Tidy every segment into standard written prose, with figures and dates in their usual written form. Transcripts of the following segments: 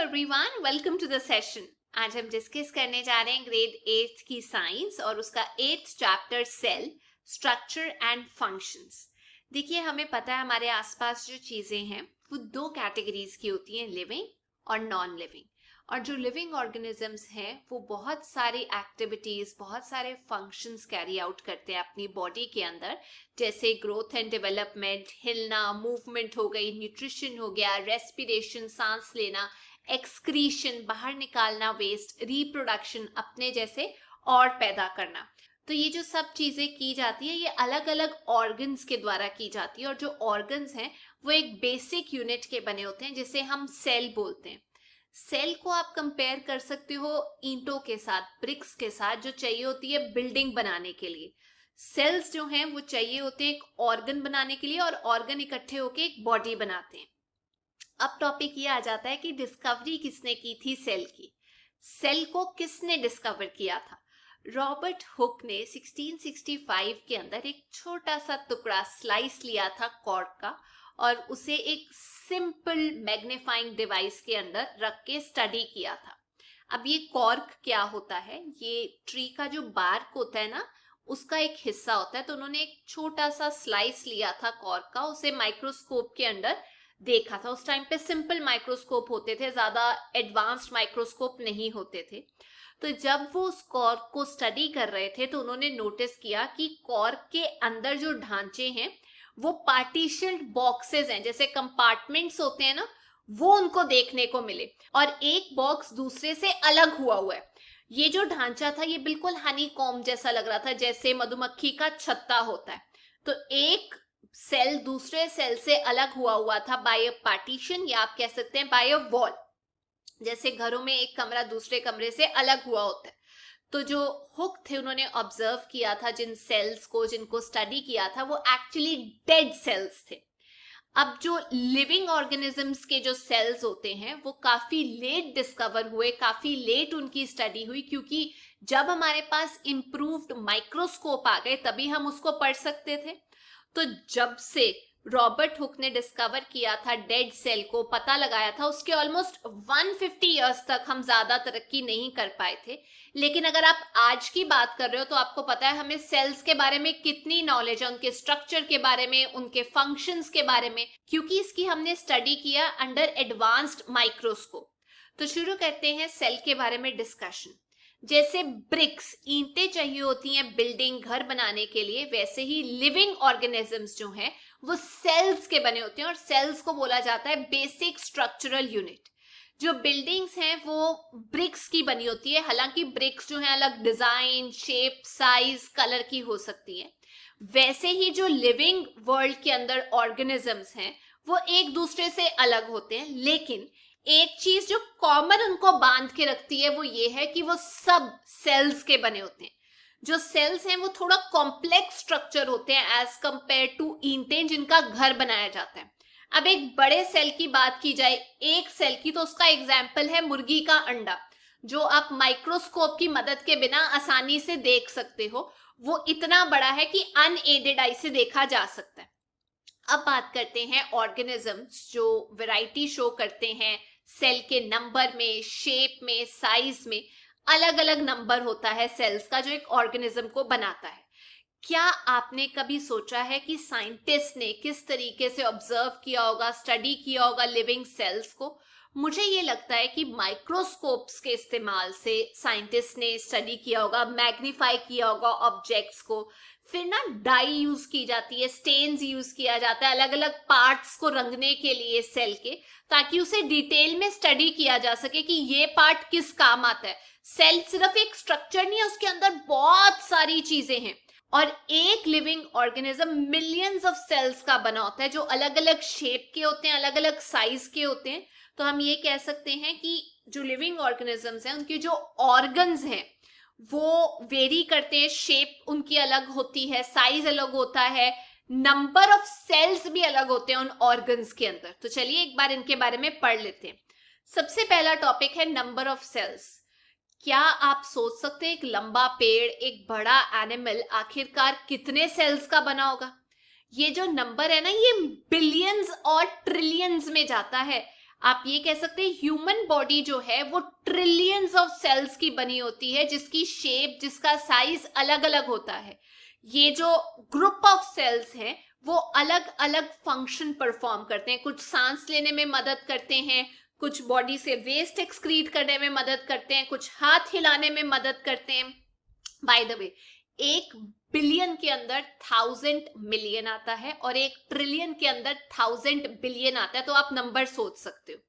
Everyone, welcome to the session. आज हम discuss करने जा रहे हैं ग्रेड 8 की साइंस और उसका 8th chapter cell structure and functions. देखिए, हमें पता है हमारे आसपास जो चीजें हैं वो दो कैटेगरीज की होती हैं, लिविंग और नॉन लिविंग। और जो लिविंग ऑर्गेनिजम्स हैं वो बहुत सारी एक्टिविटीज, बहुत सारे फंक्शंस कैरी आउट करते हैं अपनी बॉडी के अंदर, जैसे ग्रोथ एंड डेवलपमेंट, हिलना, मूवमेंट हो गई, न्यूट्रिशन हो गया, रेस्पिरेशन, सांस लेना, एक्सक्रीशन, बाहर निकालना वेस्ट, रिप्रोडक्शन, अपने जैसे और पैदा करना। तो ये जो सब चीजें की जाती है ये अलग अलग ऑर्गन्स के द्वारा की जाती है। और जो ऑर्गन्स हैं वो एक बेसिक यूनिट के बने होते हैं जिसे हम सेल बोलते हैं। सेल को आप कंपेयर कर सकते हो ईंटों के साथ, ब्रिक्स के साथ, जो चाहिए होती है बिल्डिंग बनाने के लिए। सेल्स जो हैं वो चाहिए होते हैं एक ऑर्गन बनाने के लिए, और ऑर्गन इकट्ठे होकर एक बॉडी बनाते हैं। अब टॉपिक ये आ जाता है कि डिस्कवरी किसने की थी सेल की। सेल को किसने डिस्कवर किया था? रॉबर्ट हुक ने 1665 के अंदर एक छोटा सा टुकड़ा स्लाइस लिया था कॉर्क का, और उसे एक सिंपल मैग्नीफाइंग डिवाइस के अंदर रख के स्टडी किया था। अब ये कॉर्क क्या होता है? ये ट्री का जो बार्क होता है ना, उसका एक हिस्सा होता है। तो उन्होंने एक छोटा सा स्लाइस लिया था कॉर्क का, उसे माइक्रोस्कोप के अंदर देखा था। उस टाइम पे सिंपल माइक्रोस्कोप होते थे, ज्यादा एडवांस्ड माइक्रोस्कोप नहीं होते थे। तो जब वो उस कॉर्क को स्टडी कर रहे थे तो उन्होंने नोटिस किया कि कॉर्क के अंदर जो ढांचे हैं वो पार्टीशन्ड बॉक्सेस हैं, जैसे कंपार्टमेंट्स होते हैं ना, वो उनको देखने को मिले। और एक बॉक्स दूसरे से अलग हुआ है। ये जो ढांचा था ये बिल्कुल हनी कॉम्ब जैसा लग रहा था, जैसे मधुमक्खी का छत्ता होता है। तो एक सेल दूसरे सेल से अलग हुआ था बाय अ पार्टीशन, या आप कह सकते हैं बाय अ वॉल। जैसे घरों में एक कमरा दूसरे कमरे से अलग हुआ होता है। तो जो हुक थे उन्होंने ऑब्जर्व किया था जिन सेल्स को, जिनको स्टडी किया था, वो एक्चुअली डेड सेल्स थे। अब जो लिविंग ऑर्गेनिजम्स के जो सेल्स होते हैं वो काफी लेट डिस्कवर हुए, काफी लेट उनकी स्टडी हुई, क्योंकि जब हमारे पास इंप्रूव्ड माइक्रोस्कोप आ गए तभी हम उसको पढ़ सकते थे। तो जब से रॉबर्ट हुक ने डिस्कवर किया था डेड सेल को, पता लगाया था, उसके ऑलमोस्ट 150 इयर्स तक हम ज्यादा तरक्की नहीं कर पाए थे। लेकिन अगर आप आज की बात कर रहे हो तो आपको पता है हमें सेल्स के बारे में कितनी नॉलेज है, उनके स्ट्रक्चर के बारे में, उनके फंक्शंस के बारे में, क्योंकि इसकी हमने स्टडी किया अंडर एडवांस्ड माइक्रोस्कोप। तो शुरू करते हैं सेल के बारे में डिस्कशन। जैसे ब्रिक्स, ईंटें चाहिए होती हैं बिल्डिंग, घर बनाने के लिए, वैसे ही लिविंग ऑर्गेनिजम्स जो हैं वो सेल्स के बने होते हैं, और सेल्स को बोला जाता है बेसिक स्ट्रक्चरल यूनिट। जो बिल्डिंग्स हैं वो ब्रिक्स की बनी होती है, हालांकि ब्रिक्स जो है अलग डिजाइन, शेप, साइज, कलर की हो सकती है। वैसे ही जो लिविंग वर्ल्ड के अंदर ऑर्गेनिजम्स हैं वो एक दूसरे से अलग होते हैं, लेकिन एक चीज जो कॉमन उनको बांध के रखती है वो ये है कि वो सब सेल्स के बने होते हैं। जो सेल्स हैं वो थोड़ा कॉम्प्लेक्स स्ट्रक्चर होते हैं एज कंपेयर टू ईंटें जिनका घर बनाया जाता है। अब एक बड़े सेल की बात की जाए, एक सेल की, तो उसका एग्जाम्पल है मुर्गी का अंडा, जो आप माइक्रोस्कोप की मदद के बिना आसानी से देख सकते हो। वो इतना बड़ा है कि अनएडेड आई से देखा जा सकता है। अब बात करते हैं ऑर्गेनिजम्स जो वैरायटी शो करते हैं सेल के नंबर में, शेप में, साइज में। अलग अलग नंबर होता है सेल्स का जो एक ऑर्गेनिज्म को बनाता है। क्या आपने कभी सोचा है कि साइंटिस्ट ने किस तरीके से ऑब्जर्व किया होगा, स्टडी किया होगा लिविंग सेल्स को? मुझे ये लगता है कि माइक्रोस्कोप्स के इस्तेमाल से साइंटिस्ट ने स्टडी किया होगा, मैग्नीफाई किया होगा ऑब्जेक्ट्स को। फिर ना डाई यूज की जाती है, स्टेन्स यूज किया जाता है अलग अलग पार्ट्स को रंगने के लिए सेल के, ताकि उसे डिटेल में स्टडी किया जा सके कि ये पार्ट किस काम आता है। सेल सिर्फ एक स्ट्रक्चर नहीं है, उसके अंदर बहुत सारी चीजें हैं। और एक living organism millions of cells का बना होता है जो अलग अलग शेप के होते हैं, अलग अलग साइज के होते हैं। तो हम ये कह सकते हैं कि जो लिविंग ऑर्गेनिजम्स हैं उनके जो ऑर्गन्स हैं वो वेरी करते हैं, शेप उनकी अलग होती है, साइज अलग होता है, नंबर ऑफ सेल्स भी अलग होते हैं उन ऑर्गन्स के अंदर। तो चलिए एक बार इनके बारे में पढ़ लेते हैं। सबसे पहला टॉपिक है नंबर ऑफ सेल्स। क्या आप सोच सकते हैं एक लंबा पेड़, एक बड़ा एनिमल आखिरकार कितने सेल्स का बना होगा? ये जो नंबर है ना ये बिलियंस और ट्रिलियंस में जाता है। आप ये कह सकते हैं ह्यूमन बॉडी जो है वो ट्रिलियंस ऑफ सेल्स की बनी होती है, जिसकी शेप, जिसका साइज अलग अलग होता है। ये जो ग्रुप ऑफ सेल्स हैं वो अलग अलग फंक्शन परफॉर्म करते हैं। कुछ सांस लेने में मदद करते हैं, कुछ बॉडी से वेस्ट एक्सक्रीट करने में मदद करते हैं, कुछ हाथ हिलाने में मदद करते हैं। बाय द वे, 1 बिलियन के अंदर 1000 मिलियन आता है और 1 ट्रिलियन के अंदर 1000 बिलियन आता है, तो आप नंबर सोच सकते हो।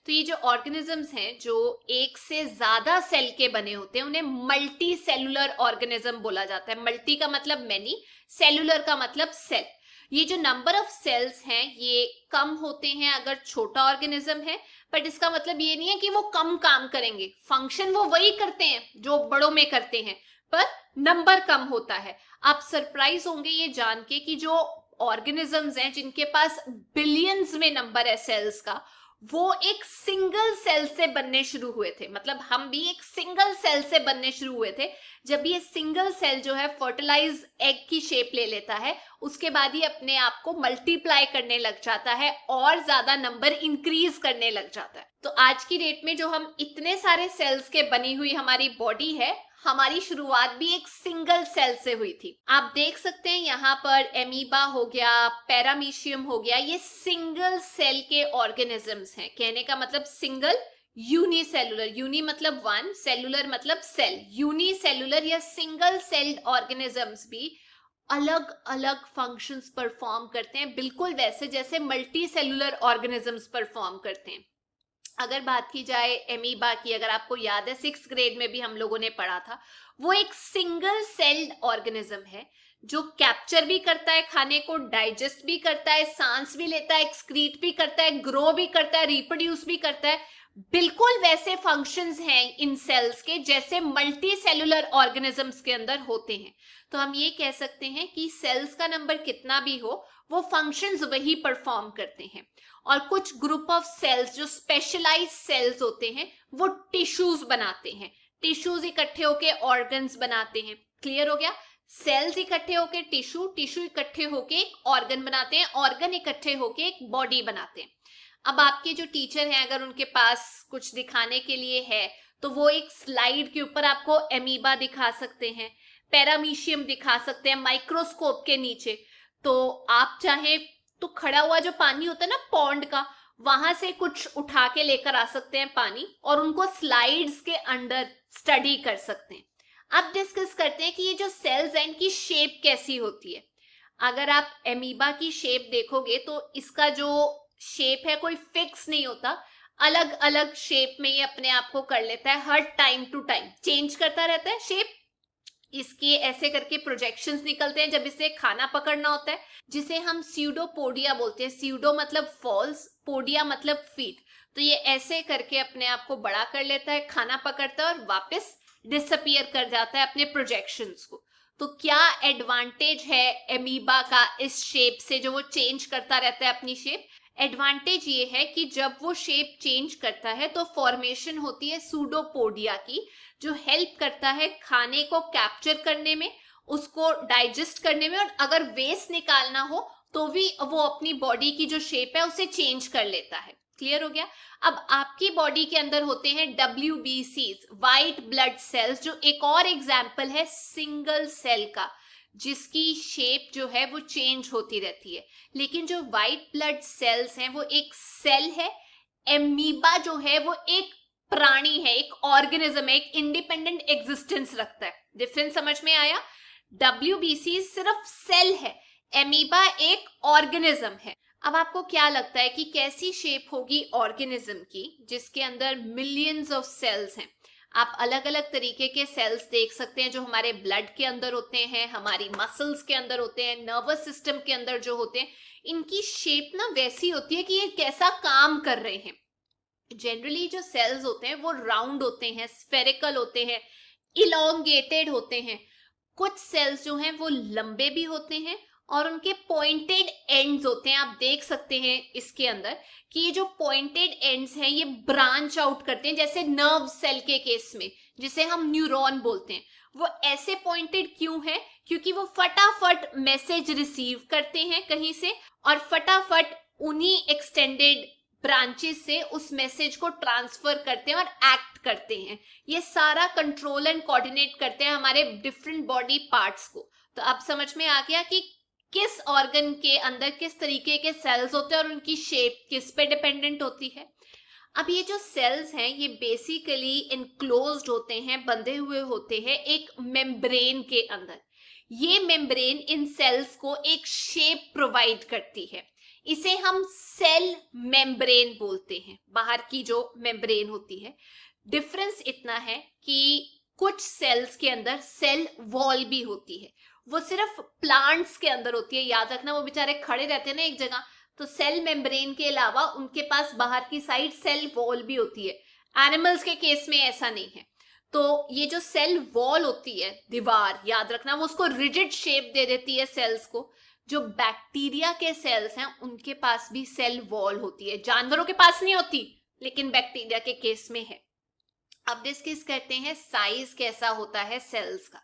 तो ये जो ऑर्गेनिजम्स हैं जो एक से ज्यादा सेल के बने होते हैं उन्हें मल्टी सेलुलर ऑर्गेनिज्म बोला जाता है। मल्टी का मतलब मैनी, सेलुलर का मतलब सेल। ये जो नंबर ऑफ सेल्स हैं ये कम होते हैं अगर छोटा ऑर्गेनिज्म है, बट इसका मतलब ये नहीं है कि वो कम काम करेंगे, फंक्शन वो वही करते हैं जो बड़ों में करते हैं, पर नंबर कम होता है। आप सरप्राइज होंगे ये जान के कि जो ऑर्गेनिजम्स हैं जिनके पास बिलियंस में नंबर है सेल्स का, वो एक सिंगल सेल से बनने शुरू हुए थे। मतलब हम भी एक सिंगल सेल से बनने शुरू हुए थे। जब ये सिंगल सेल जो है फर्टिलाइज एग की शेप ले लेता है, उसके बाद ही अपने आप को मल्टीप्लाई करने लग जाता है और ज्यादा नंबर इंक्रीज करने लग जाता है। तो आज की डेट में जो हम इतने सारे सेल्स के बनी हुई हमारी बॉडी है, हमारी शुरुआत भी एक सिंगल सेल से हुई थी। आप देख सकते हैं यहाँ पर एमीबा हो गया, पैरामीशियम हो गया, ये सिंगल सेल के ऑर्गेनिजम्स हैं। कहने का मतलब सिंगल, यूनिसेलुलर, यूनि मतलब वन, सेलुलर मतलब सेल, यूनिसेलुलर या सिंगल सेल्ड ऑर्गेनिजम्स भी अलग अलग फंक्शंस परफॉर्म करते हैं, बिल्कुल वैसे जैसे मल्टी सेलुलर ऑर्गेनिजम्स परफॉर्म करते हैं। अगर बात की जाए एमीबा की, अगर आपको याद है 6th ग्रेड में भी हम लोगों ने पढ़ा था, वो एक सिंगल सेल्ड ऑर्गेनिज्म है जो कैप्चर भी करता है खाने को, डाइजेस्ट भी करता है, सांस भी लेता है, एक्सक्रीट भी करता है, ग्रो भी करता है, रिप्रोड्यूस भी करता है। बिल्कुल वैसे फंक्शंस हैं इन सेल्स के जैसे मल्टी सेलुलर ऑर्गेनिजम्स के अंदर होते हैं। तो हम ये कह सकते हैं कि सेल्स का नंबर कितना भी हो, वो फंक्शंस वही परफॉर्म करते हैं। और कुछ ग्रुप ऑफ सेल्स जो स्पेशलाइज सेल्स होते हैं वो टिश्यूज बनाते हैं। टिश्यूज इकट्ठे होके ऑर्गन्स बनाते हैं। क्लियर हो गया? सेल्स इकट्ठे होके टिश्यू, टिश्यू इकट्ठे होके एक ऑर्गन बनाते हैं, ऑर्गन इकट्ठे होके एक बॉडी बनाते हैं। अब आपके जो टीचर हैं अगर उनके पास कुछ दिखाने के लिए है तो वो एक स्लाइड के ऊपर आपको एमीबा दिखा सकते हैं, पैरामीशियम दिखा सकते हैं माइक्रोस्कोप के नीचे। तो आप चाहे तो खड़ा हुआ जो पानी होता है ना पॉन्ड का, वहां से कुछ उठा के लेकर आ सकते हैं पानी और उनको स्लाइड्स के अंडर स्टडी कर सकते हैं। अब डिस्कस करते हैं कि ये जो सेल्स हैं इनकी शेप कैसी होती है। अगर आप एमीबा की शेप देखोगे तो इसका जो शेप है कोई फिक्स नहीं होता, अलग अलग शेप में ये अपने आप को कर लेता है, हर टाइम टू टाइम चेंज करता रहता है शेप। इसके ऐसे करके प्रोजेक्शंस निकलते हैं जब इसे खाना पकड़ना होता है, जिसे हम स्यूडोपोडिया बोलते हैं। स्यूडो मतलब फॉल्स, पोडिया मतलब फीट। तो ये ऐसे करके अपने आप को बड़ा कर लेता है, खाना पकड़ता है और वापस डिसअपियर कर जाता है अपने प्रोजेक्शंस को। तो क्या एडवांटेज है एमीबा का इस शेप से जो वो चेंज करता रहता है अपनी शेप? एडवांटेज ये है कि जब वो शेप चेंज करता है तो फॉर्मेशन होती है सूडोपोडिया की, जो हेल्प करता है खाने को कैप्चर करने में, उसको डाइजेस्ट करने में, और अगर वेस्ट निकालना हो तो भी वो अपनी बॉडी की जो शेप है उसे चेंज कर लेता है। क्लियर हो गया? अब आपकी बॉडी के अंदर होते हैं WBCs, व्हाइट ब्लड सेल्स, जो एक और एग्जाम्पल है सिंगल सेल का, जिसकी शेप जो है वो चेंज होती रहती है। लेकिन जो व्हाइट ब्लड सेल्स हैं वो एक सेल है। एमीबा जो है वो एक प्राणी है, एक ऑर्गेनिज्म है, एक इंडिपेंडेंट एग्जिस्टेंस रखता है। डिफरेंस समझ में आया? WBC सिर्फ सेल है, एमीबा एक ऑर्गेनिज्म है। अब आपको क्या लगता है कि कैसी शेप होगी ऑर्गेनिज्म की जिसके अंदर मिलियंस ऑफ सेल्स हैं? आप अलग अलग तरीके के सेल्स देख सकते हैं जो हमारे ब्लड के अंदर होते हैं, हमारी मसल्स के अंदर होते हैं, नर्वस सिस्टम के अंदर जो होते हैं। इनकी शेप ना वैसी होती है कि ये कैसा काम कर रहे हैं। जनरली जो सेल्स होते हैं वो राउंड होते हैं, स्फेरिकल होते हैं, इलोंगेटेड होते हैं। कुछ सेल्स जो हैं वो लंबे भी होते हैं और उनके पॉइंटेड एंड्स होते हैं। आप देख सकते हैं इसके अंदर कि ये जो पॉइंटेड एंड्स हैं ये ब्रांच आउट करते हैं, जैसे नर्व सेल के केस में जिसे हम न्यूरॉन बोलते हैं। वो ऐसे पॉइंटेड क्यों है? क्योंकि वो फटाफट मैसेज रिसीव करते हैं कहीं से और फटाफट उन्हीं एक्सटेंडेड ब्रांचेस से उस मैसेज को ट्रांसफर करते हैं और एक्ट करते हैं। ये सारा कंट्रोल एंड कोऑर्डिनेट करते हैं हमारे डिफरेंट बॉडी पार्ट्स को। तो अब समझ में आ गया कि किस ऑर्गन के अंदर किस तरीके के सेल्स होते हैं और उनकी शेप किस पे डिपेंडेंट होती है। अब ये जो सेल्स हैं ये बेसिकली इनक्लोज्ड होते हैं, बंधे हुए होते हैं एक मेम्ब्रेन के अंदर। ये मेम्ब्रेन इन सेल्स को एक शेप प्रोवाइड करती है, इसे हम सेल मेम्ब्रेन बोलते हैं, बाहर की जो मेम्ब्रेन होती है। डिफरेंस इतना है कि कुछ सेल्स के अंदर सेल वॉल भी होती है, वो सिर्फ प्लांट्स के अंदर होती है। याद रखना, वो बेचारे खड़े रहते हैं ना एक जगह, तो सेल मेम्ब्रेन के अलावा उनके पास बाहर की साइड सेल वॉल भी होती है। एनिमल्स के केस में ऐसा नहीं है। तो ये जो सेल वॉल होती है, दीवार, याद रखना, वो उसको रिजिड शेप दे देती है सेल्स को। जो बैक्टीरिया के सेल्स हैं उनके पास भी सेल वॉल होती है, जानवरों के पास नहीं होती लेकिन बैक्टीरिया के केस में है। अब डिस्कस करते हैं साइज कैसा होता है सेल्स का।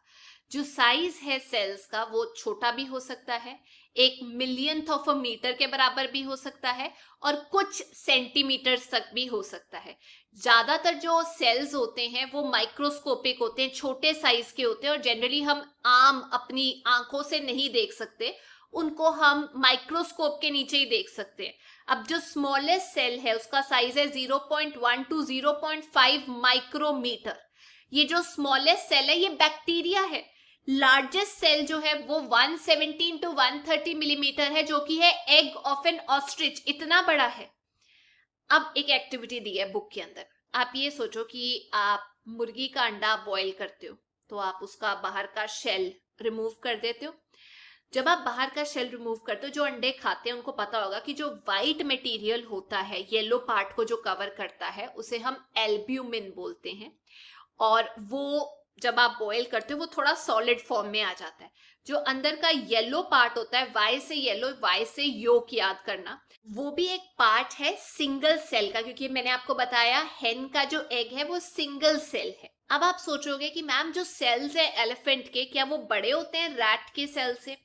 जो साइज है सेल्स का वो छोटा भी हो सकता है, 1 मिलियंथ ऑफ अ मीटर के बराबर भी हो सकता है, और कुछ सेंटीमीटर तक भी हो सकता है। ज्यादातर जो सेल्स होते हैं वो माइक्रोस्कोपिक होते हैं, छोटे साइज के होते हैं, और जनरली हम आम अपनी आंखों से नहीं देख सकते, उनको हम माइक्रोस्कोप के नीचे ही देख सकते हैं। अब जो स्मॉलेस्ट सेल है उसका साइज है 0.1 टू 0.5 माइक्रोमीटर। ये जो स्मॉलेस्ट सेल है ये बैक्टीरिया है। लार्जेस्ट सेल जो है वो 117 टू 130 मिलीमीटर है, जो कि है एग ऑफ एन ऑस्ट्रिच, इतना बड़ा है। अब एक एक्टिविटी दी है बुक के अंदर। आप ये सोचो कि आप मुर्गी का अंडा बॉईल करते हो, तो आप उसका बाहर का शेल रिमूव कर देते हो। जब आप बाहर का शेल रिमूव करते हो, जो अंडे खाते हैं उनको पता होगा कि जो व्हाइट मटेरियल होता है, येलो पार्ट को जो कवर करता है, उसे हम एल्ब्यूमिन बोलते हैं। और वो जब आप बॉईल करते हो वो थोड़ा सॉलिड फॉर्म में आ जाता है। जो अंदर का येलो पार्ट होता है, वाई से येलो, वाई से योक, याद करना, वो भी एक पार्ट है सिंगल सेल का, क्योंकि मैंने आपको बताया हेन का जो एग है वो सिंगल सेल है। अब आप सोचोगे कि मैम जो सेल्स है एलिफेंट के, क्या वो बड़े होते हैं रैट के सेल से?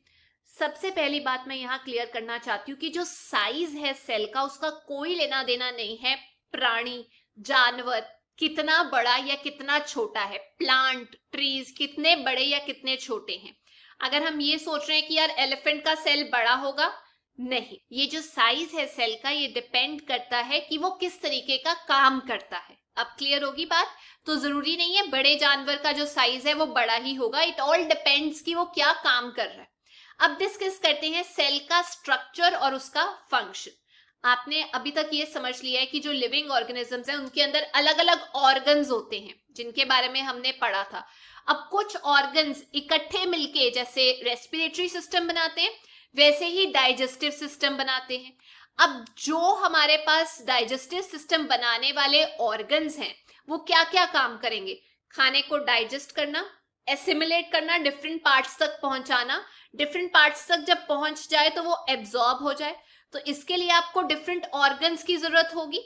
सबसे पहली बात मैं यहाँ क्लियर करना चाहती हूँ कि जो साइज है सेल का उसका कोई लेना देना नहीं है प्राणी, जानवर कितना बड़ा या कितना छोटा है, प्लांट, ट्रीज कितने बड़े या कितने छोटे हैं। अगर हम ये सोच रहे हैं कि यार एलिफेंट का सेल बड़ा होगा, नहीं, ये जो साइज है सेल का ये डिपेंड करता है कि वो किस तरीके का काम करता है। अब क्लियर होगी बात? तो जरूरी नहीं है बड़े जानवर का जो साइज है वो बड़ा ही होगा, इट ऑल डिपेंड्स कि वो क्या काम कर रहा है। अब डिस्कस करते हैं सेल का स्ट्रक्चर और उसका फंक्शन। आपने अभी तक ये समझ लिया है कि जो लिविंग ऑर्गेनिजम्स हैं उनके अंदर अलग अलग ऑर्गन्स होते हैं जिनके बारे में हमने पढ़ा था। अब कुछ ऑर्गन्स इकट्ठे मिलके जैसे रेस्पिरेटरी सिस्टम बनाते हैं, वैसे ही डाइजेस्टिव सिस्टम बनाते हैं। अब जो हमारे पास डाइजेस्टिव सिस्टम बनाने वाले ऑर्गन्स हैं वो क्या क्या काम करेंगे? खाने को डाइजेस्ट करना, एसिमिलेट करना, डिफरेंट पार्ट्स तक पहुंचाना, डिफरेंट पार्ट्स तक जब पहुंच जाए तो वो एब्जॉर्ब हो जाए, तो इसके लिए आपको डिफरेंट ऑर्गन्स की जरूरत होगी।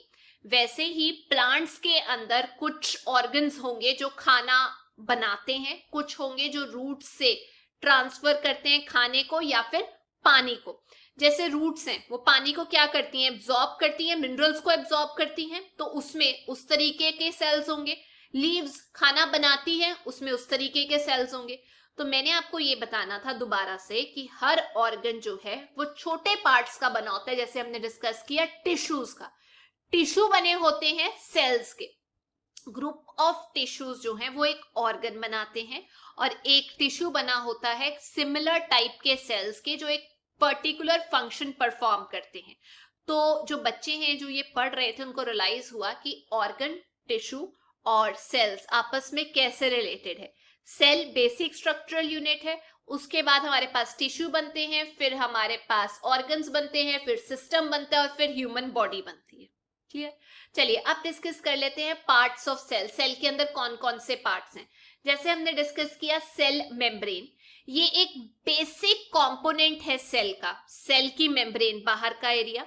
वैसे ही प्लांट्स के अंदर कुछ ऑर्गन्स होंगे जो खाना बनाते हैं, कुछ होंगे जो रूट से ट्रांसफर करते हैं खाने को या फिर पानी को। जैसे रूट्स हैं वो पानी को क्या करती हैं? एब्जॉर्ब करती हैं, मिनरल्स को एब्जॉर्ब करती हैं, तो उसमें उस तरीके के सेल्स होंगे। लीव्स खाना बनाती हैं, उसमें उस तरीके के सेल्स होंगे। तो मैंने आपको ये बताना था दोबारा से कि हर ऑर्गन जो है वो छोटे पार्ट्स का बना होता है। जैसे हमने डिस्कस किया टिश्यूज का, टिश्यू बने होते हैं सेल्स के। ग्रुप ऑफ टिश्यूज जो हैं वो एक ऑर्गन बनाते हैं, और एक टिश्यू बना होता है सिमिलर टाइप के सेल्स के जो एक पर्टिकुलर फंक्शन परफॉर्म करते हैं। तो जो बच्चे हैं जो ये पढ़ रहे थे उनको रियलाइज हुआ कि ऑर्गन, टिश्यू और सेल्स आपस में कैसे रिलेटेड है। सेल बेसिक स्ट्रक्चरल यूनिट है, उसके बाद हमारे पास टिश्यू बनते हैं, फिर हमारे पास ऑर्गन्स बनते हैं, फिर सिस्टम बनता है और फिर ह्यूमन बॉडी बनती है। क्लियर? चलिए अब डिस्कस कर लेते हैं पार्ट्स ऑफ सेल। सेल के अंदर कौन कौन से पार्ट्स हैं? जैसे हमने डिस्कस किया सेल मेम्ब्रेन, ये एक बेसिक कंपोनेंट है सेल का। सेल की मेम्ब्रेन बाहर का एरिया,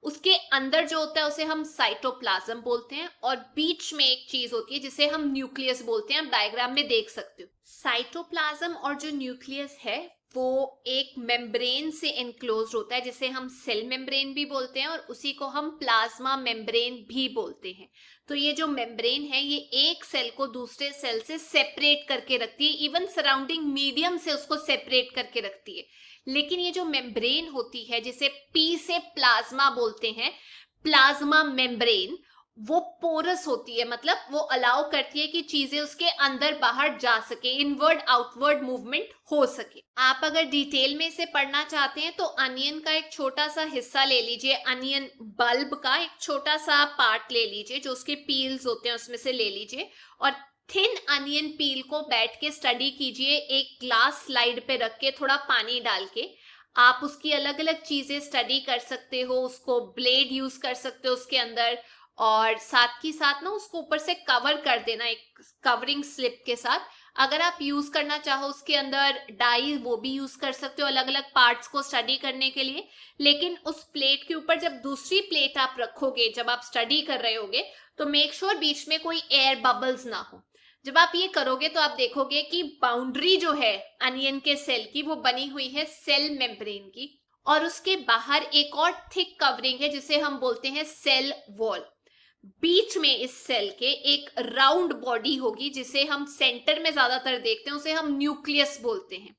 उसके अंदर जो होता है उसे हम साइटोप्लाज्म बोलते हैं, और बीच में एक चीज होती है जिसे हम न्यूक्लियस बोलते हैं। आप डायग्राम में देख सकते हो। साइटोप्लाज्म और जो न्यूक्लियस है वो एक मेम्ब्रेन से एनक्लोज होता है जिसे हम सेल मेम्ब्रेन भी बोलते हैं और उसी को हम प्लाज्मा मेम्ब्रेन भी बोलते हैं। तो ये जो मेम्ब्रेन है ये एक सेल को दूसरे सेल से सेपरेट करके रखती है, इवन सराउंडिंग मीडियम से उसको सेपरेट करके रखती है। लेकिन ये जो मेम्ब्रेन होती है जिसे पी से प्लाज्मा बोलते हैं, प्लाज्मा मेम्ब्रेन, वो पोरस होती है, मतलब वो अलाउ करती है कि चीजें उसके अंदर बाहर जा सके, इनवर्ड आउटवर्ड मूवमेंट हो सके। आप अगर डिटेल में इसे पढ़ना चाहते हैं तो अनियन का एक छोटा सा हिस्सा ले लीजिए, अनियन बल्ब का एक छोटा सा पार्ट ले लीजिए, जो उसके पील्स होते हैं उसमें से ले लीजिए, और थिन अनियन पील को बैठ के स्टडी कीजिए, एक ग्लास स्लाइड पे रख के थोड़ा पानी डाल के। आप उसकी अलग अलग चीजें स्टडी कर सकते हो, उसको ब्लेड यूज कर सकते हो उसके अंदर, और साथ ही साथ ना उसको ऊपर से कवर कर देना एक कवरिंग स्लिप के साथ। अगर आप यूज करना चाहो उसके अंदर डाई, वो भी यूज कर सकते हो अलग अलग पार्ट्स को स्टडी करने के लिए। लेकिन उस प्लेट के ऊपर जब दूसरी प्लेट आप रखोगे, जब आप स्टडी कर रहे होगे, तो मेक श्योर बीच में कोई एयर बबल्स ना हो। जब आप ये करोगे तो आप देखोगे कि बाउंड्री जो है अनियन के सेल की वो बनी हुई है सेल मेम्ब्रेन की, और उसके बाहर एक और थिक कवरिंग है जिसे हम बोलते हैं सेल वॉल। बीच में इस सेल के एक राउंड बॉडी होगी जिसे हम सेंटर में ज्यादातर देखते हैं, उसे हम न्यूक्लियस बोलते हैं।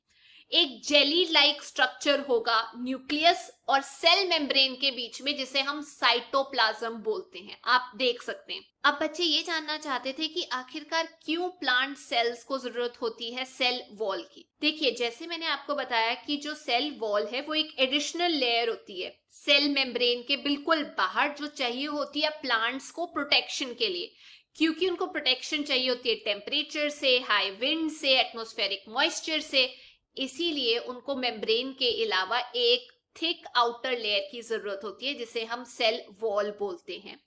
एक जेली लाइक स्ट्रक्चर होगा न्यूक्लियस और सेल मेम्ब्रेन के बीच में, जिसे हम साइटोप्लाज्म बोलते हैं। आप देख सकते हैं। अब बच्चे ये जानना चाहते थे कि आखिरकार क्यों प्लांट सेल्स को जरूरत होती है सेल वॉल की। देखिए, जैसे मैंने आपको बताया कि जो सेल वॉल है वो एक एडिशनल लेयर होती है सेल मेम्ब्रेन के बिल्कुल बाहर, जो चाहिए होती है प्लांट्स को प्रोटेक्शन के लिए, क्योंकि उनको प्रोटेक्शन चाहिए होती है टेम्परेचर से, हाई विंड से, एटमॉस्फेरिक मॉइस्चर से। इसीलिए उनको मेम्ब्रेन के अलावा एक थिक आउटर लेयर की जरूरत होती है जिसे हम सेल वॉल बोलते हैं।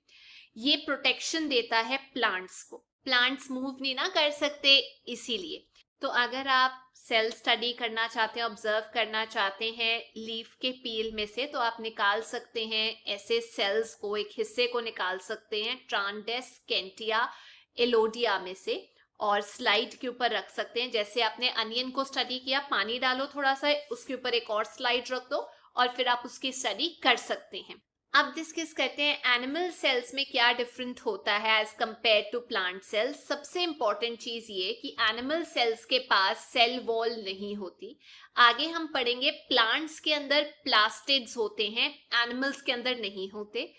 ये प्रोटेक्शन देता है प्लांट्स को, प्लांट्स मूव नहीं ना कर सकते इसीलिए। तो अगर आप सेल स्टडी करना चाहते हैं, ऑब्जर्व करना चाहते हैं लीफ के पील में से, तो आप निकाल सकते हैं ऐसे सेल्स को, एक हिस्से को निकाल सकते हैं ट्रांडेस कैंटिया एलोडिया में से, और स्लाइड के ऊपर रख सकते हैं। जैसे आपने अनियन को स्टडी किया, पानी डालो थोड़ा सा, उसके ऊपर एक और स्लाइड रख दो और फिर आप उसकी स्टडी कर सकते हैं। अब डिस्कस करते हैं एनिमल सेल्स में क्या डिफरेंट होता है as compare to plant cells. सबसे इंपॉर्टेंट चीज ये कि एनिमल सेल्स के पास सेल वॉल नहीं होती। आगे हम पढ़ेंगे प्लांट्स के अंदर प्लास्टिड्स होते हैं, एनिमल्स के अंदर नहीं होते।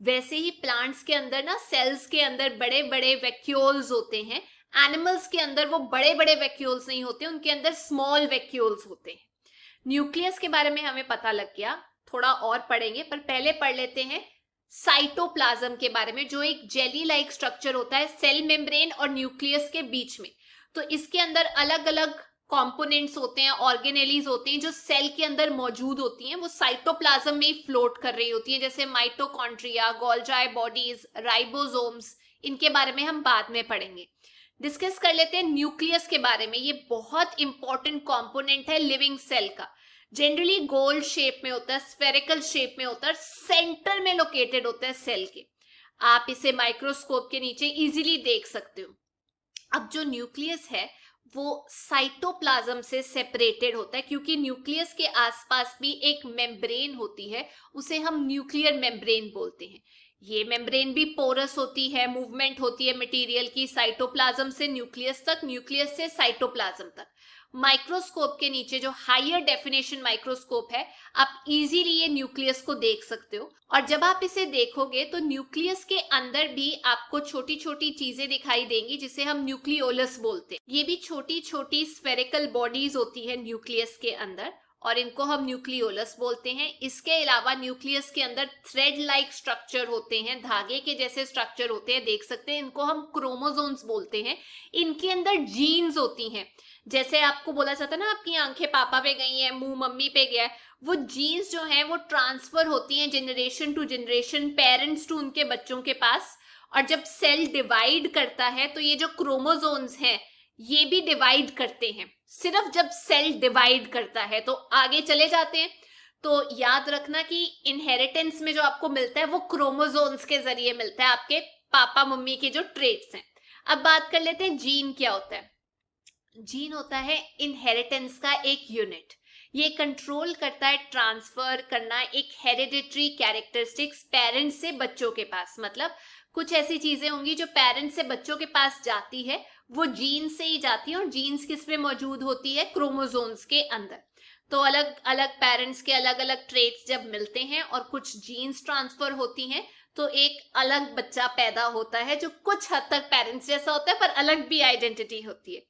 वैसे ही प्लांट्स के अंदर ना सेल्स के अंदर बड़े बड़े वैक्यूल्स होते हैं, एनिमल्स के अंदर वो बड़े बड़े वैक्यूल्स नहीं होते, उनके अंदर स्मॉल वैक्यूल्स होते हैं। न्यूक्लियस के बारे में हमें पता लग गया, थोड़ा और पढ़ेंगे, पर पहले पढ़ लेते हैं साइटोप्लाज्म के बारे में, जो एक जेली लाइक स्ट्रक्चर होता है सेल मेम्ब्रेन और न्यूक्लियस के बीच में। तो इसके अंदर अलग अलग कंपोनेंट्स होते हैं, ऑर्गेनेलीज होते हैं जो सेल के अंदर मौजूद होती हैं, वो साइटोप्लाज्म में ही फ्लोट कर रही होती है, जैसे माइटोकॉन्ड्रिया, गोल्जाई बॉडीज, राइबोसोम्स। इनके बारे में हम बाद में पढ़ेंगे। डिस्कस कर लेते हैं न्यूक्लियस के बारे में। ये बहुत इंपॉर्टेंट कंपोनेंट है लिविंग सेल का। जनरली गोल शेप में होता है, स्फेरिकल शेप में होता है, सेंटर में लोकेटेड होता है सेल के। आप इसे माइक्रोस्कोप के नीचे इजीली देख सकते हो। अब जो न्यूक्लियस है वो साइटोप्लाज्म से सेपरेटेड होता है, क्योंकि न्यूक्लियस के आसपास भी एक मेम्ब्रेन होती है, उसे हम न्यूक्लियर मेम्ब्रेन बोलते हैं। ये मेम्ब्रेन भी पोरस होती है, मूवमेंट होती है मटेरियल की साइटोप्लाज्म से न्यूक्लियस तक, न्यूक्लियस से साइटोप्लाज्म तक। माइक्रोस्कोप के नीचे जो हायर डेफिनेशन माइक्रोस्कोप है, आप इजीली ये न्यूक्लियस को देख सकते हो। और जब आप इसे देखोगे तो न्यूक्लियस के अंदर भी आपको छोटी छोटी चीजें दिखाई देंगी जिसे हम न्यूक्लियोलस बोलते हैं। ये भी छोटी छोटी स्फेरिकल बॉडीज होती है न्यूक्लियस के अंदर, और इनको हम न्यूक्लियोलस बोलते हैं। इसके अलावा न्यूक्लियस के अंदर थ्रेड लाइक स्ट्रक्चर होते हैं, धागे के जैसे स्ट्रक्चर होते हैं, देख सकते हैं, इनको हम क्रोमोसोम्स बोलते हैं। इनके अंदर जीन्स होती हैं, जैसे आपको बोला जाता है ना आपकी आंखें पापा पे गई हैं, मुंह मम्मी पे गया है, वो जीन्स जो है वो ट्रांसफर होती हैं generation to generation, parents to उनके बच्चों के पास। और जब सेल डिवाइड करता है तो ये जो क्रोमोसोम्स हैं ये भी डिवाइड करते हैं। सिर्फ जब सेल डिवाइड करता है तो आगे चले जाते हैं। तो याद रखना कि इनहेरिटेंस में जो आपको मिलता है वो क्रोमोसोम्स के जरिए मिलता है, आपके पापा मम्मी के जो ट्रेट्स हैं। अब बात कर लेते हैं जीन क्या होता है। जीन होता है इनहेरिटेंस का एक यूनिट। ये कंट्रोल करता है ट्रांसफर करना एक हेरिडिटरी कैरेक्टरिस्टिक्स पेरेंट्स से बच्चों के पास। मतलब कुछ ऐसी चीजें होंगी जो पेरेंट्स से बच्चों के पास जाती है, वो जीन से ही जाती है, और जीन्स किस में मौजूद होती है, क्रोमोसोम्स के अंदर। तो अलग अलग पेरेंट्स के अलग अलग ट्रेट्स जब मिलते हैं और कुछ जीन्स ट्रांसफर होती हैं, तो एक अलग बच्चा पैदा होता है जो कुछ हद तक पेरेंट्स जैसा होता है पर अलग भी आइडेंटिटी होती है।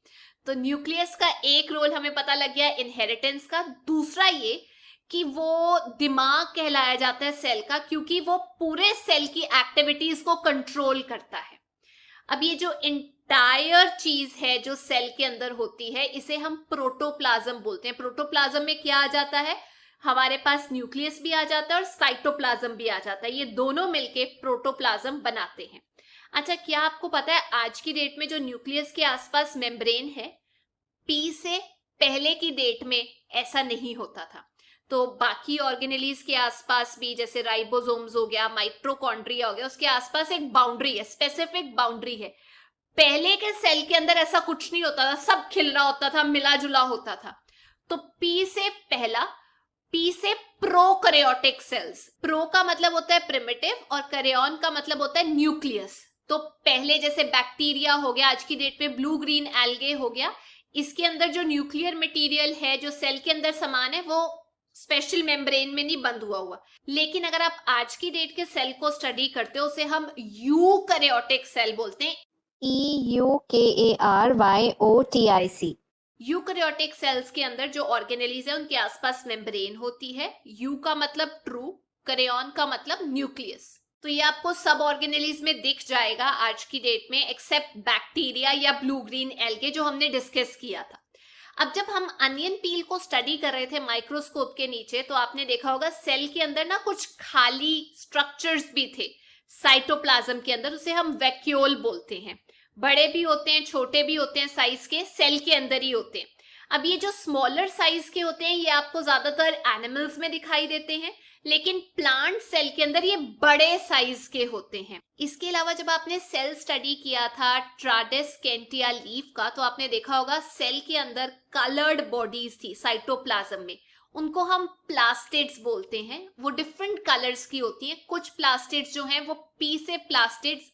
तो न्यूक्लियस का एक रोल हमें पता लग गया इनहेरिटेंस का। दूसरा ये कि वो दिमाग कहलाया जाता है सेल का, क्योंकि वो पूरे सेल की एक्टिविटीज को कंट्रोल करता है। अब ये जो इंटायर चीज है जो सेल के अंदर होती है, इसे हम प्रोटोप्लाज्म बोलते हैं। प्रोटोप्लाज्म में क्या आ जाता है, हमारे पास न्यूक्लियस भी आ जाता है और साइटोप्लाज्म भी आ जाता है। ये दोनों मिलके प्रोटोप्लाज्म बनाते हैं। अच्छा, क्या आपको पता है आज की डेट में जो न्यूक्लियस के आसपास मेम्ब्रेन है, पी से पहले की डेट में ऐसा नहीं होता था। तो बाकी ऑर्गेनेलीज के आसपास भी, जैसे राइबोसोम्स हो गया, माइटोकॉन्ड्रिया हो गया, उसके आसपास एक बाउंड्री है, स्पेसिफिक बाउंड्री है। पहले के सेल के अंदर ऐसा कुछ नहीं होता था, सब खिल रहा होता था, मिला जुला होता था। तो पी से पहला, पी से प्रोकैरियोटिक सेल्स, प्रो का मतलब होता है प्रिमिटिव और कैरियन का मतलब होता है न्यूक्लियस। तो पहले जैसे बैक्टीरिया हो गया, आज की डेट में ब्लू ग्रीन एल्गे हो गया, इसके अंदर जो न्यूक्लियर मटेरियल है जो सेल के अंदर समान है, वो स्पेशल मेम्ब्रेन में नहीं बंद हुआ। लेकिन अगर आप आज की डेट के सेल को स्टडी करते हो, उसे हम यूकैरियोटिक सेल बोलते हैं। EUKARYOTIC। यूकैरियोटिक सेल्स के अंदर जो ऑर्गेनेलीज है उनके आसपास मेम्ब्रेन होती है। यू का मतलब ट्रू, कैरियन का मतलब न्यूक्लियस। तो ये आपको सब ऑर्गेनेलीज में दिख जाएगा आज की डेट में, एक्सेप्ट बैक्टीरिया या ब्लू ग्रीन एल्गे जो हमने डिस्कस किया था। अब जब हम अनियन पील को स्टडी कर रहे थे माइक्रोस्कोप के नीचे, तो आपने देखा होगा सेल के अंदर ना कुछ खाली स्ट्रक्चर्स भी थे साइटोप्लाज्म के अंदर, उसे हम वैक्यूल बोलते हैं। बड़े भी होते हैं, छोटे भी होते हैं, साइज के सेल के अंदर ही होते हैं। अब ये जो स्मॉलर साइज के होते हैं ये आपको ज्यादातर एनिमल्स में दिखाई देते हैं, लेकिन प्लांट सेल के अंदर ये बड़े साइज के होते हैं। इसके अलावा जब आपने सेल स्टडी किया था ट्राडेस्केंटिया लीफ का, तो आपने देखा होगा सेल के अंदर कलर्ड बॉडीज थी साइटोप्लाज्म में, उनको हम प्लास्टिड्स बोलते हैं। वो डिफरेंट कलर्स की होती हैं। कुछ प्लास्टिड्स जो हैं वो पी से प्लास्टिड्स,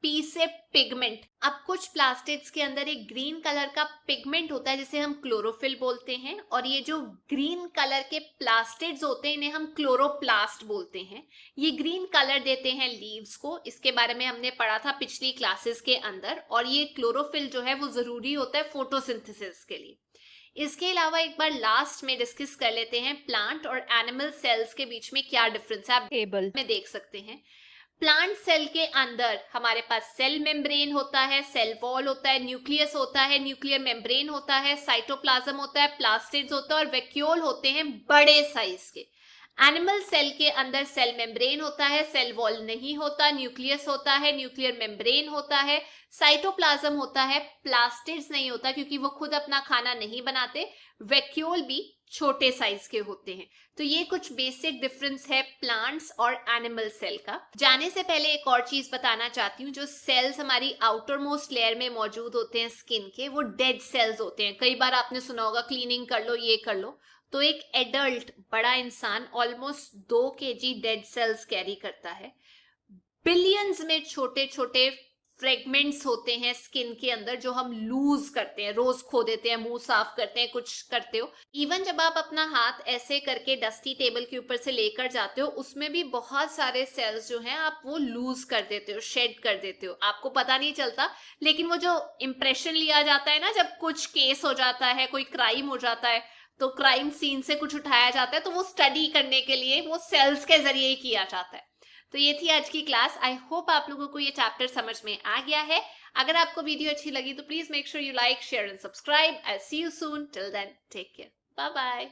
पी से पिगमेंट। अब कुछ प्लास्टिड्स के अंदर एक ग्रीन कलर का पिगमेंट होता है जिसे हम क्लोरोफिल बोलते हैं, और ये जो ग्रीन कलर के प्लास्टिड्स होते हैं इन्हें हम क्लोरोप्लास्ट बोलते हैं। ये ग्रीन कलर देते हैं लीव्स को, इसके बारे में हमने पढ़ा था पिछली क्लासेस के अंदर। और ये क्लोरोफिल जो है वो जरूरी होता है फोटोसिंथेसिस के लिए। इसके अलावा एक बार लास्ट में डिस्कस कर लेते हैं प्लांट और एनिमल सेल्स के बीच में क्या डिफरेंस है। आप टेबल में देख सकते हैं प्लांट सेल के अंदर हमारे पास सेल मेम्ब्रेन होता है, सेल वॉल होता है, न्यूक्लियस होता है, न्यूक्लियर मेम्ब्रेन होता है, साइटोप्लाज्म होता है, प्लास्टिड्स होता है और वैक्यूल होते हैं बड़े साइज के। एनिमल सेल के अंदर सेल मेम्ब्रेन होता है, सेल वॉल नहीं होता, न्यूक्लियस होता है, न्यूक्लियर मेम्ब्रेन होता है, साइटोप्लाज्म होता है, प्लास्टिड्स नहीं होता क्योंकि वो खुद अपना खाना नहीं बनाते, वैक्यूल भी छोटे साइज के होते हैं। तो ये कुछ बेसिक डिफरेंस है प्लांट्स और एनिमल सेल का। जाने से पहले एक और चीज बताना चाहती हूँ, जो सेल्स हमारी आउटर मोस्ट लेयर में मौजूद होते हैं स्किन के, वो डेड सेल्स होते हैं। कई बार आपने सुना होगा क्लीनिंग कर लो, ये कर लो। तो एक एडल्ट बड़ा इंसान almost 2 kg dead cells carry करता है। बिलियंस में छोटे छोटे फ्रेगमेंट्स होते हैं स्किन के अंदर जो हम लूज करते हैं, रोज खो देते हैं, मुंह साफ करते हैं, कुछ करते हो। इवन जब आप अपना हाथ ऐसे करके डस्टी टेबल के ऊपर से लेकर जाते हो, उसमें भी बहुत सारे सेल्स जो हैं आप वो लूज कर देते हो, शेड कर देते हो। आपको पता नहीं चलता, लेकिन वो जो इंप्रेशन लिया जाता है ना, जब कुछ केस हो जाता है, कोई क्राइम हो जाता है, तो क्राइम सीन से कुछ उठाया जाता है, तो वो स्टडी करने के लिए वो सेल्स के जरिए ही किया जाता है। तो ये थी आज की क्लास। आई होप आप लोगों को ये चैप्टर समझ में आ गया है। अगर आपको वीडियो अच्छी लगी तो please make sure you like, share and subscribe. I see you soon. Till then take care, bye bye.